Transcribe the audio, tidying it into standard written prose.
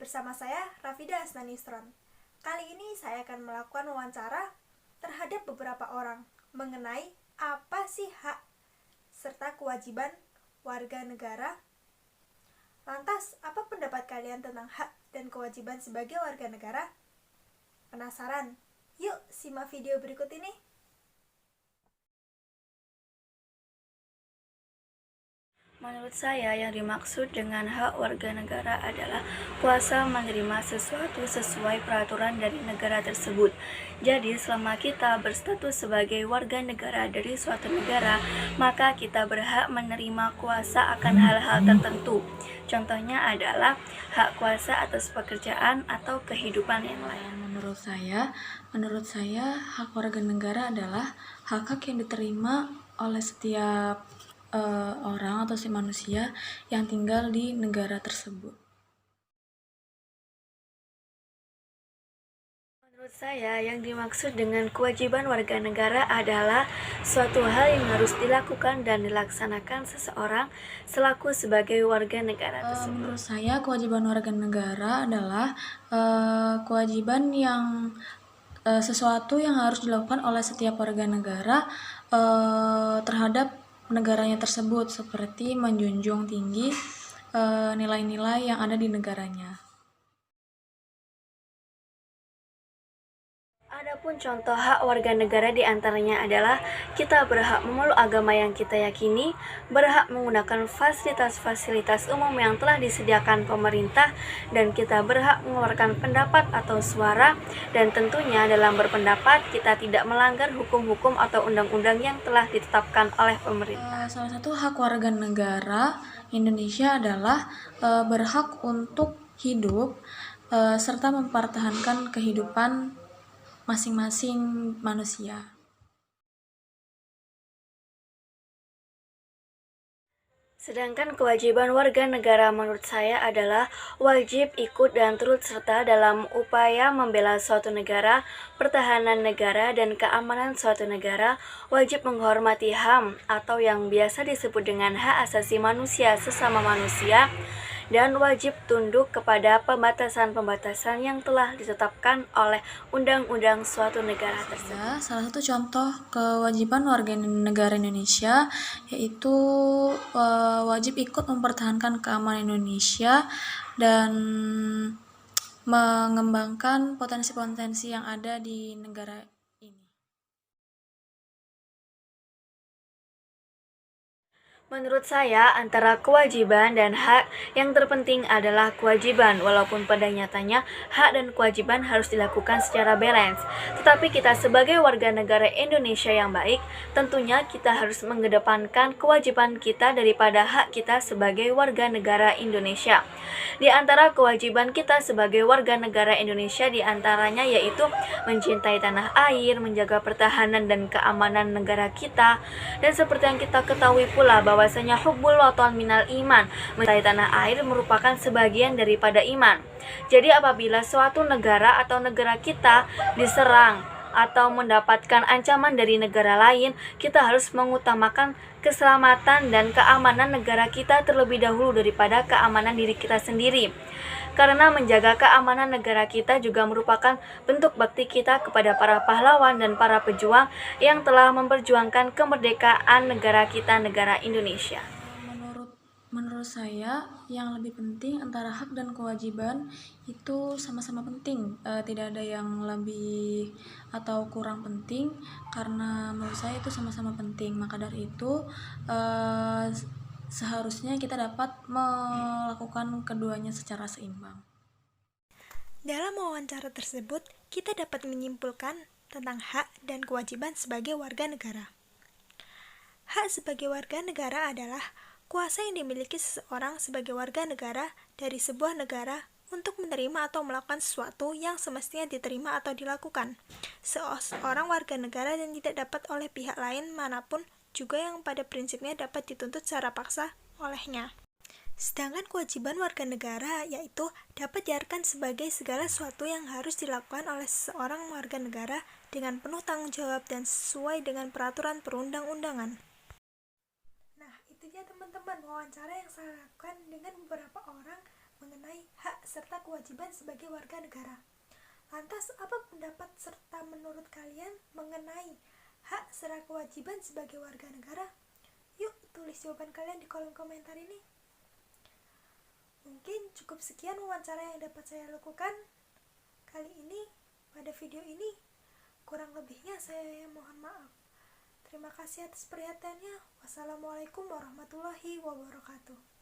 Bersama saya, Rafida Asnanistron. Kali ini saya akan melakukan wawancara terhadap beberapa orang mengenai apa sih hak serta kewajiban warga negara. Lantas, apa pendapat kalian tentang hak dan kewajiban sebagai warga negara? Penasaran? Yuk, simak video berikut ini. Menurut saya, yang dimaksud dengan hak warga negara adalah kuasa menerima sesuatu sesuai peraturan dari negara tersebut. Jadi, selama kita berstatus sebagai warga negara dari suatu negara, maka kita berhak menerima kuasa akan hal-hal tertentu. Contohnya adalah hak kuasa atas pekerjaan atau kehidupan yang lain. Menurut saya hak warga negara adalah hak-hak yang diterima oleh setiap orang atau si manusia yang tinggal di negara tersebut. Menurut saya, yang dimaksud dengan kewajiban warga negara adalah suatu hal yang harus dilakukan dan dilaksanakan seseorang selaku sebagai warga negara tersebut. Menurut saya, kewajiban warga negara adalah kewajiban yang sesuatu yang harus dilakukan oleh setiap warga negara terhadap negaranya tersebut, seperti menjunjung tinggi nilai-nilai yang ada di negaranya. Adapun contoh hak warga negara diantaranya adalah kita berhak memeluk agama yang kita yakini, berhak menggunakan fasilitas-fasilitas umum yang telah disediakan pemerintah, dan kita berhak mengeluarkan pendapat atau suara, dan tentunya dalam berpendapat kita tidak melanggar hukum-hukum atau undang-undang yang telah ditetapkan oleh pemerintah. Salah satu hak warga negara Indonesia adalah berhak untuk hidup serta mempertahankan kehidupan masing-masing manusia. Sedangkan kewajiban warga negara menurut saya adalah wajib ikut dan turut serta dalam upaya membela suatu negara, pertahanan negara, dan keamanan suatu negara, wajib menghormati HAM atau yang biasa disebut dengan hak asasi manusia sesama manusia, dan wajib tunduk kepada pembatasan-pembatasan yang telah ditetapkan oleh undang-undang suatu negara tersebut. Ya, salah satu contoh kewajiban warga negara Indonesia yaitu wajib ikut mempertahankan keamanan Indonesia dan mengembangkan potensi-potensi yang ada di negara ini. Menurut saya, antara kewajiban dan hak, yang terpenting adalah kewajiban, walaupun pada nyatanya hak dan kewajiban harus dilakukan secara balance. Tetapi kita sebagai warga negara Indonesia yang baik, tentunya kita harus mengedepankan kewajiban kita daripada hak kita sebagai warga negara Indonesia. Di antara kewajiban kita sebagai warga negara Indonesia diantaranya yaitu mencintai tanah air, menjaga pertahanan dan keamanan negara kita, dan seperti yang kita ketahui pula bahwasanya hubbul waton minal iman, mencintai tanah air merupakan sebagian daripada iman. Jadi apabila suatu negara atau negara kita diserang atau mendapatkan ancaman dari negara lain, kita harus mengutamakan keselamatan dan keamanan negara kita terlebih dahulu daripada keamanan diri kita sendiri. Karena menjaga keamanan negara kita juga merupakan bentuk bakti kita kepada para pahlawan dan para pejuang yang telah memperjuangkan kemerdekaan negara kita, negara Indonesia. Menurut saya, yang lebih penting antara hak dan kewajiban itu sama-sama penting. Tidak ada yang lebih atau kurang penting, karena menurut saya itu sama-sama penting. Maka dari itu, seharusnya kita dapat melakukan keduanya secara seimbang. Dalam wawancara tersebut, kita dapat menyimpulkan tentang hak dan kewajiban sebagai warga negara. Hak sebagai warga negara adalah kuasa yang dimiliki seseorang sebagai warga negara dari sebuah negara untuk menerima atau melakukan sesuatu yang semestinya diterima atau dilakukan seorang warga negara dan tidak dapat oleh pihak lain manapun, juga yang pada prinsipnya dapat dituntut secara paksa olehnya. Sedangkan kewajiban warga negara yaitu dapat diartikan sebagai segala sesuatu yang harus dilakukan oleh seorang warga negara dengan penuh tanggung jawab dan sesuai dengan peraturan perundang-undangan. Nah, itu dia teman-teman wawancara yang saya lakukan dengan beberapa orang mengenai hak serta kewajiban sebagai warga negara. Lantas, apa pendapat serta menurut kalian mengenai hak serta kewajiban sebagai warga negara? Yuk, tulis jawaban kalian di kolom komentar ini. Mungkin cukup sekian wawancara yang dapat saya lakukan kali ini pada video ini. Kurang lebihnya saya mohon maaf. Terima kasih atas perhatiannya. Wassalamualaikum warahmatullahi wabarakatuh.